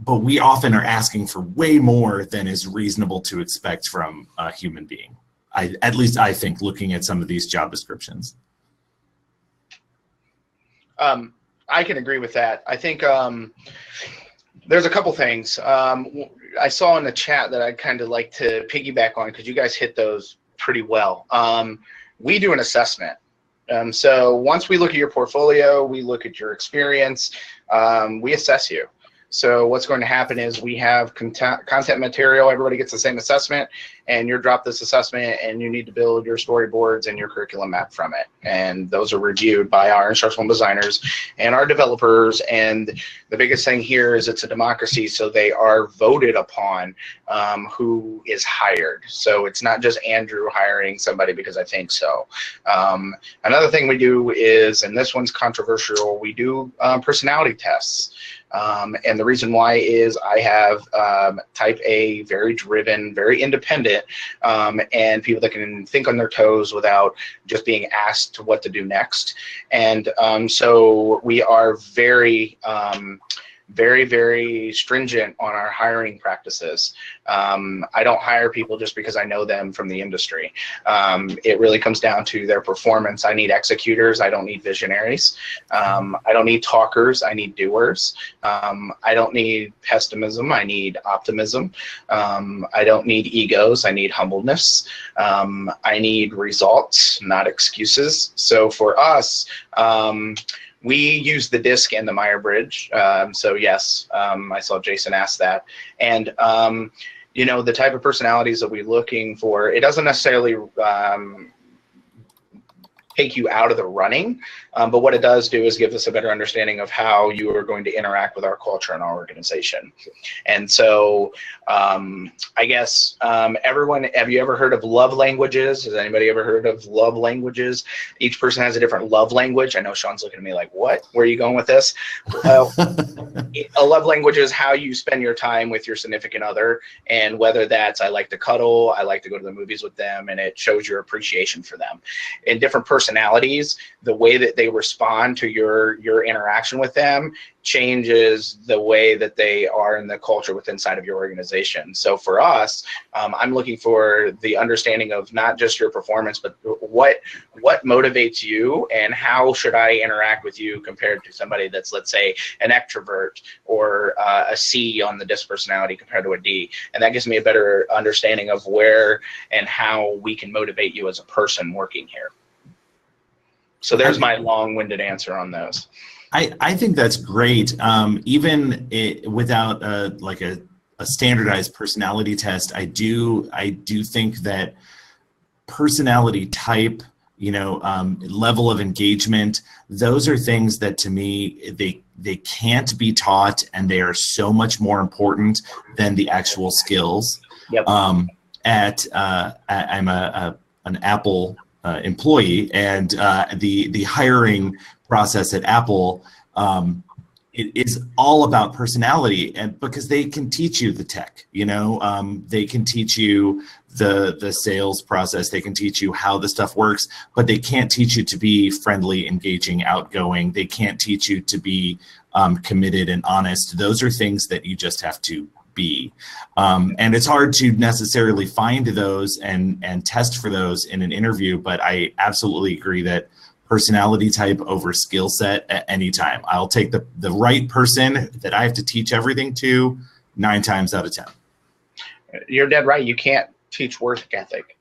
we often are asking for way more than is reasonable to expect from a human being. At least I think, looking at some of these job descriptions. I can agree with that. I think there's a couple things. I saw in the chat that I'd kind of like to piggyback on, because you guys hit those pretty well. We do an assessment. So once we look at your portfolio, we look at your experience, we assess you. So what's going to happen is we have content material, everybody gets the same assessment, and you're dropped this assessment and you need to build your storyboards and your curriculum map from it. And those are reviewed by our instructional designers and our developers. And the biggest thing here is it's a democracy, so they are voted upon who is hired. So it's not just Andrew hiring somebody because I think so. Another thing we do is, and this one's controversial, we do personality tests. And the reason why is I have type A, very driven, very independent, and people that can think on their toes without just being asked what to do next. And so we are very, very stringent on our hiring practices. I don't hire people just because I know them from the industry. It really comes down to their performance. I need executors. I don't need visionaries. I don't need talkers. I need doers. I don't need pessimism. I need optimism. I don't need egos. I need humbleness. I need results, not excuses. So for us, we use the DISC and the Meyer-Bridge. So yes, I saw Jason ask that. And you know, the type of personalities that we're looking for, it doesn't necessarily take you out of the running, but what it does do is give us a better understanding of how you are going to interact with our culture and our organization. And so I guess everyone, have you ever heard of love languages? Has anybody ever heard of love languages? Each person has a different love language. I know Sean's looking at me like, what? Where are you going with this? Well, a love language is how you spend your time with your significant other, and whether that's I like to cuddle, I like to go to the movies with them, and it shows your appreciation for them. In different personalities, the way that they respond to your interaction with them changes the way that they are in the culture within inside of your organization. So for us, I'm looking for the understanding of not just your performance, but what motivates you and how should I interact with you compared to somebody that's, let's say, an extrovert or a C on the DISC personality compared to a D. And that gives me a better understanding of where and how we can motivate you as a person working here. So there's my long-winded answer on those. I think that's great. Even without like a standardized personality test, I do think that personality type, you know, level of engagement, those are things that to me they can't be taught, and they are so much more important than the actual skills. Yep. I'm an Apple employee, and the hiring process at Apple, it is all about personality, and because they can teach you the tech, you know, they can teach you the sales process, they can teach you how the stuff works, but they can't teach you to be friendly, engaging, outgoing. They can't teach you to be committed and honest. Those are things that you just have to be. And it's hard to necessarily find those and test for those in an interview, but I absolutely agree that personality type over skill set at any time. I'll take the right person that I have to teach everything to 9 times out of 10. You're dead right. You can't teach work ethic.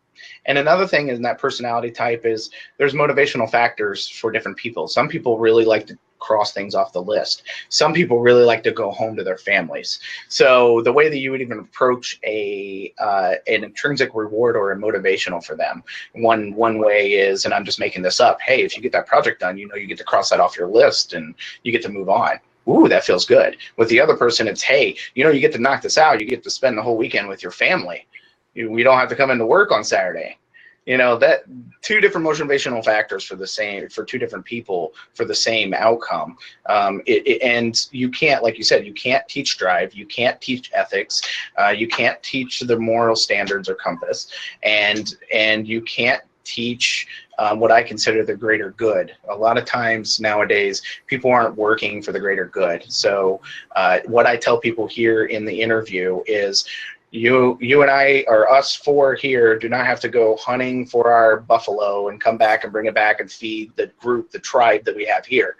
And another thing in that personality type is there's motivational factors for different people. Some people really like to cross things off the list. Some people really like to go home to their families. So the way that you would even approach an intrinsic reward or a motivational for them, one way is, and I'm just making this up, hey, if you get that project done, you know, you get to cross that off your list and you get to move on. ooh, that feels good. With the other person, it's, hey, you know, you get to knock this out. You get to spend the whole weekend with your family. We don't have to come into work on Saturday. You know, that two different motivational factors for two different people for the same outcome. And you can't, like you said, you can't teach drive, you can't teach ethics, you can't teach the moral standards or compass, and you can't teach what I consider the greater good. A lot of times nowadays, people aren't working for the greater good. So what I tell people here in the interview is, you and I, or us four here, do not have to go hunting for our buffalo and come back and bring it back and feed the group, the tribe that we have here.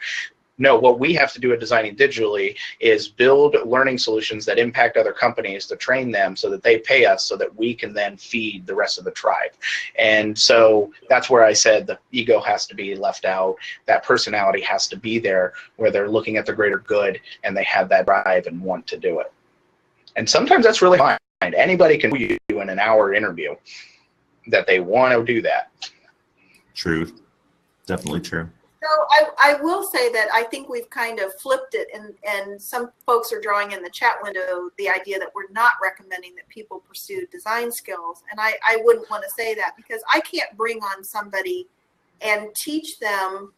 No, what we have to do at Designing Digitally is build learning solutions that impact other companies to train them so that they pay us so that we can then feed the rest of the tribe. And so that's where I said the ego has to be left out. That personality has to be there where they're looking at the greater good and they have that drive and want to do it. And sometimes that's really fine. Anybody can do you in an hour interview that they want to do that. True. Definitely true. So I will say that I think we've kind of flipped it, and some folks are drawing in the chat window the idea that we're not recommending that people pursue design skills. And I wouldn't want to say that, because I can't bring on somebody and teach them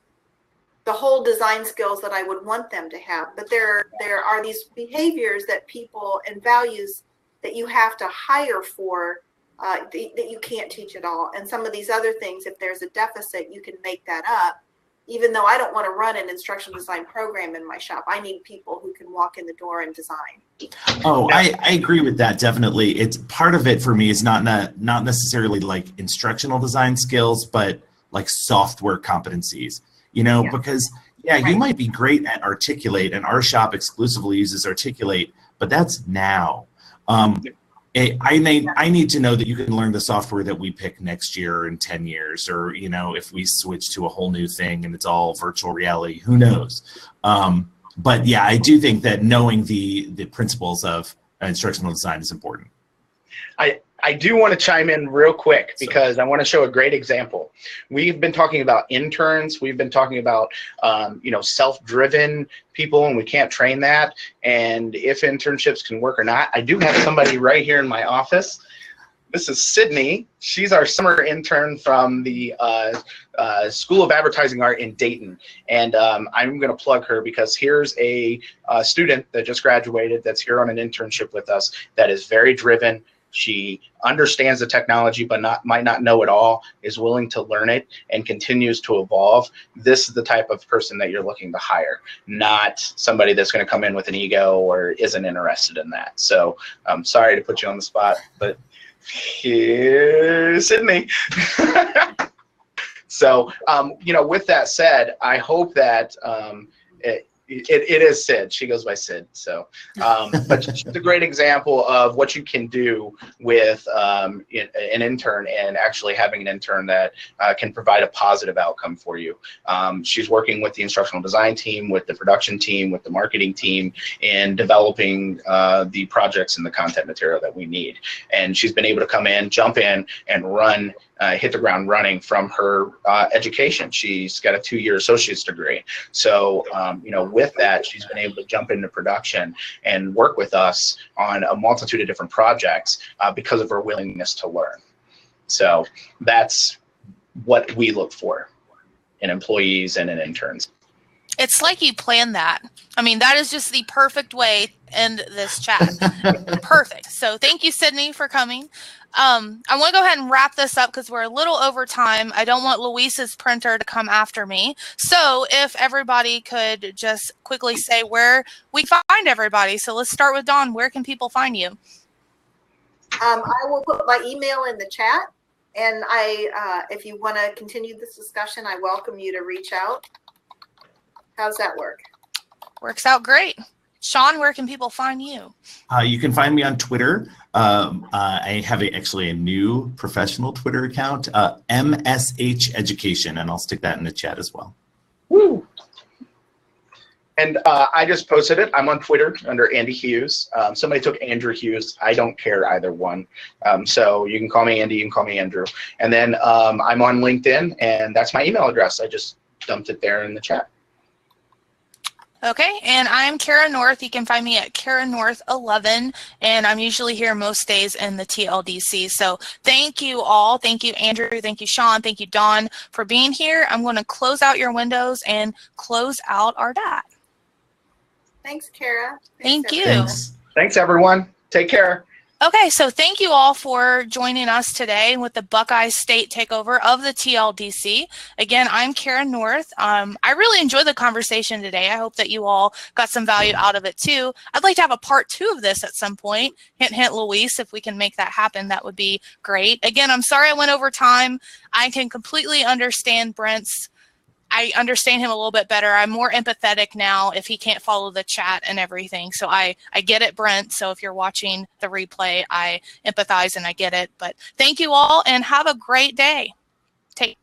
the whole design skills that I would want them to have. But there are these behaviors that people and values that you have to hire for that you can't teach at all. And some of these other things, if there's a deficit, you can make that up. Even though I don't want to run an instructional design program in my shop, I need people who can walk in the door and design. Oh, I agree with that, definitely. It's part of it for me is not necessarily like instructional design skills, but like software competencies, you know, because you might be great at Articulate, and our shop exclusively uses Articulate, but that's now. I need to know that you can learn the software that we pick next year or in 10 years, or, you know, if we switch to a whole new thing and it's all virtual reality, who knows? But yeah, I do think that knowing the principles of instructional design is important. I do want to chime in real quick because I want to show a great example. We've been talking about interns. We've been talking about, you know, self-driven people, and we can't train that, and if internships can work or not. I do have somebody right here in my office. This is Sydney. She's our summer intern from the School of Advertising Art in Dayton. And I'm going to plug her because here's a student that just graduated that's here on an internship with us that is very driven. She understands the technology but might not know it all, is willing to learn it, and continues to evolve. This is the type of person that you're looking to hire, not somebody that's going to come in with an ego or isn't interested in that. So I'm sorry to put you on the spot, but here's Sydney. So, you know, with that said, I hope that it is Sid. She goes by Sid. So, but she's a great example of what you can do with an intern, and actually having an intern that can provide a positive outcome for you. She's working with the instructional design team, with the production team, with the marketing team, in developing the projects and the content material that we need. And she's been able to come in, jump in, and run. Hit the ground running from her education. She's got a 2-year associate's degree. So, you know, with that, she's been able to jump into production and work with us on a multitude of different projects because of her willingness to learn. So that's what we look for in employees and in interns. It's like you planned that. I mean, that is just the perfect way to end this chat. Perfect. So thank you, Sydney, for coming. I want to go ahead and wrap this up because we're a little over time. I don't want Luis's printer to come after me. So if everybody could just quickly say where we find everybody. So let's start with Dawn. Where can people find you? I will put my email in the chat. And if you want to continue this discussion, I welcome you to reach out. How's that work? Works out great. Sean, where can people find you? You can find me on Twitter. I have actually a new professional Twitter account, MSH Education, and I'll stick that in the chat as well. Woo! And I just posted it. I'm on Twitter under Andy Hughes. Somebody took Andrew Hughes. I don't care either one. So you can call me Andy, you can call me Andrew. And then I'm on LinkedIn, and that's my email address. I just dumped it there in the chat. Okay, and I'm Cara North. You can find me at Cara North 11, and I'm usually here most days in the TLDC. So thank you all. Thank you, Andrew. Thank you, Sean. Thank you, Dawn, for being here. I'm going to close out your windows and close out our chat. Thanks, Cara. Thank you. Thanks. Thanks, everyone. Take care. Okay, so thank you all for joining us today with the Buckeye State takeover of the TLDC. Again, I'm Cara North. I really enjoyed the conversation today. I hope that you all got some value out of it too. I'd like to have a part 2 of this at some point. Hint, hint, Luis, if we can make that happen, that would be great. Again, I'm sorry I went over time. I can completely understand I understand him a little bit better. I'm more empathetic now if he can't follow the chat and everything. So I get it, Brent. So if you're watching the replay, I empathize and I get it. But thank you all and have a great day. Take